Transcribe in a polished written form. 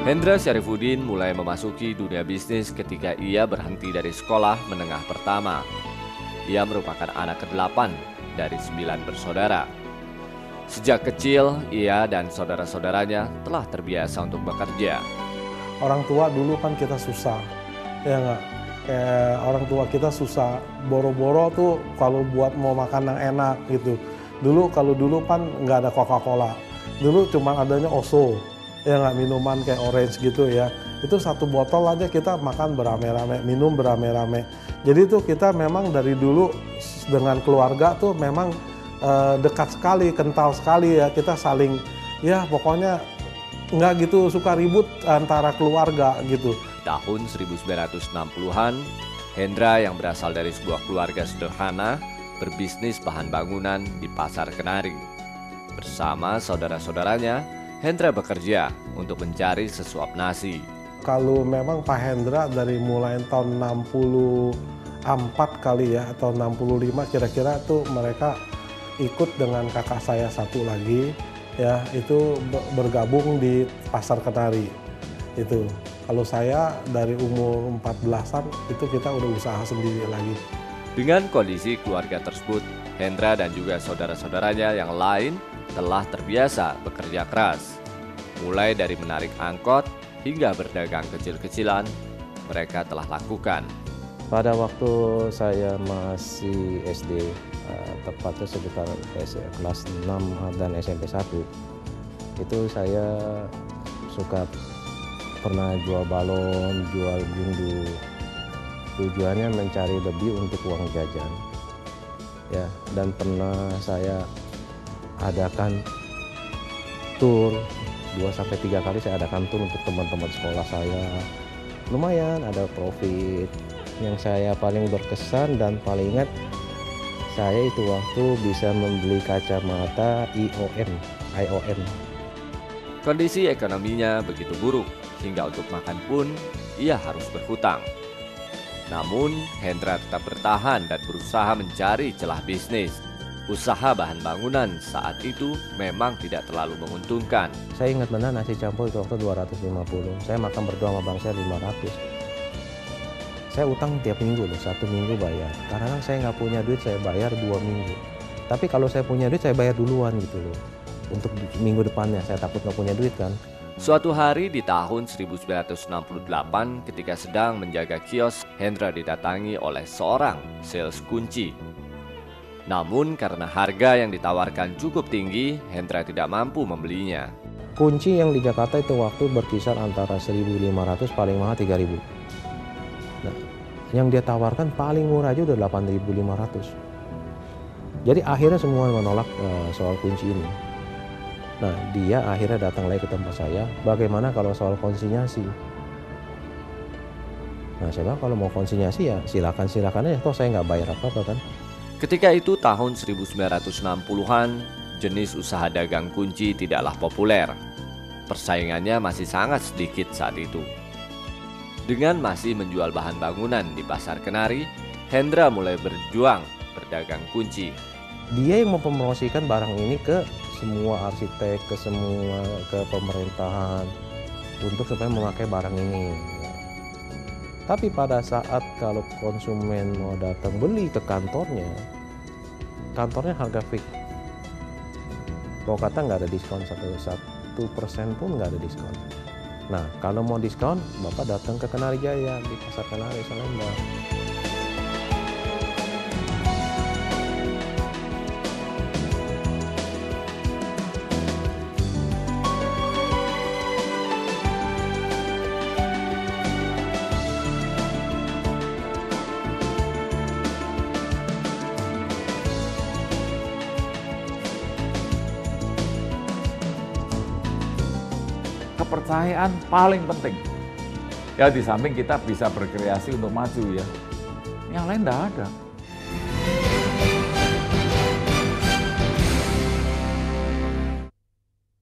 Hendra Syarifuddin mulai memasuki dunia bisnis ketika ia berhenti dari sekolah menengah pertama. Ia merupakan anak ke-8 dari 9 bersaudara. Sejak kecil, ia dan saudara-saudaranya telah terbiasa untuk bekerja. Orang tua dulu kan kita susah, ya nggak? Kayak orang tua kita susah, boro-boro tuh kalau buat mau makan yang enak gitu. Kalau dulu kan nggak ada Coca-Cola, dulu cuma adanya Oso, ya nggak, minuman kayak orange gitu ya. Itu satu botol aja kita makan beramai-ramai, minum beramai-ramai. Jadi tuh kita memang dari dulu dengan keluarga tuh memang dekat sekali, kental sekali ya. Kita saling, ya pokoknya nggak gitu suka ribut antara keluarga gitu. Tahun 1960-an, Hendra yang berasal dari sebuah keluarga sederhana berbisnis bahan bangunan di Pasar Kenari. Bersama saudara-saudaranya, Hendra bekerja untuk mencari sesuap nasi. Kalau memang Pak Hendra dari mulai tahun 64 kali ya, atau 65 kira-kira tuh mereka ikut dengan kakak saya satu lagi, ya itu bergabung di Pasar Kenari. Itu kalau saya dari umur 14-an itu kita udah usaha sendiri lagi. Dengan kondisi keluarga tersebut, Hendra dan juga saudara-saudaranya yang lain telah terbiasa bekerja keras. Mulai dari menarik angkot hingga berdagang kecil-kecilan, mereka telah lakukan. Pada waktu saya masih SD, tepatnya sekitar kelas 6 dan SMP 1, itu saya pernah jual balon, jual gundu. Tujuannya mencari lebih untuk uang jajan. Ya, dan pernah saya adakan tur 2-3 kali saya adakan tur untuk teman-teman sekolah saya. Lumayan ada profit. Yang saya paling berkesan dan paling ingat, saya itu waktu bisa membeli kacamata IOM. Kondisi ekonominya begitu buruk, hingga untuk makan pun ia harus berhutang. Namun, Hendra tetap bertahan dan berusaha mencari celah bisnis. Usaha bahan bangunan saat itu memang tidak terlalu menguntungkan. Saya ingat benar nasi campur itu waktu 250. Saya makan berdua sama bang saya 500. Saya utang tiap minggu loh, 1 minggu bayar. Karena saya nggak punya duit, saya bayar 2 minggu. Tapi kalau saya punya duit, saya bayar duluan gitu loh. Untuk minggu depannya, saya takut nggak punya duit kan. Suatu hari di tahun 1968, ketika sedang menjaga kios, Hendra didatangi oleh seorang sales kunci. Namun karena harga yang ditawarkan cukup tinggi, Hendra tidak mampu membelinya. Kunci yang di Jakarta itu waktu berkisar antara 1.500, paling mahal 3.000. Nah, yang dia tawarkan paling murah aja udah 8.500. Jadi akhirnya semua menolak soal kunci ini. Nah, dia akhirnya datang lagi ke tempat saya, bagaimana kalau soal konsinyasi? Nah, saya bilang kalau mau konsinyasi ya silakan aja, toh saya nggak bayar apa-apa kan. Ketika itu tahun 1960-an, jenis usaha dagang kunci tidaklah populer. Persaingannya masih sangat sedikit saat itu. Dengan masih menjual bahan bangunan di Pasar Kenari, Hendra mulai berjuang berdagang kunci. Dia yang mempromosikan barang ini ke semua arsitek, ke pemerintahan untuk supaya memakai barang ini. Tapi pada saat kalau konsumen mau datang beli ke kantornya harga fix. Kalau kata nggak ada diskon, 1% pun nggak ada diskon. Nah, kalau mau diskon, Bapak datang ke Kenari Jaya di Pasar Kenari Salemba. Kepercayaan paling penting. Ya di samping kita bisa berkreasi untuk maju ya. Yang lain enggak ada.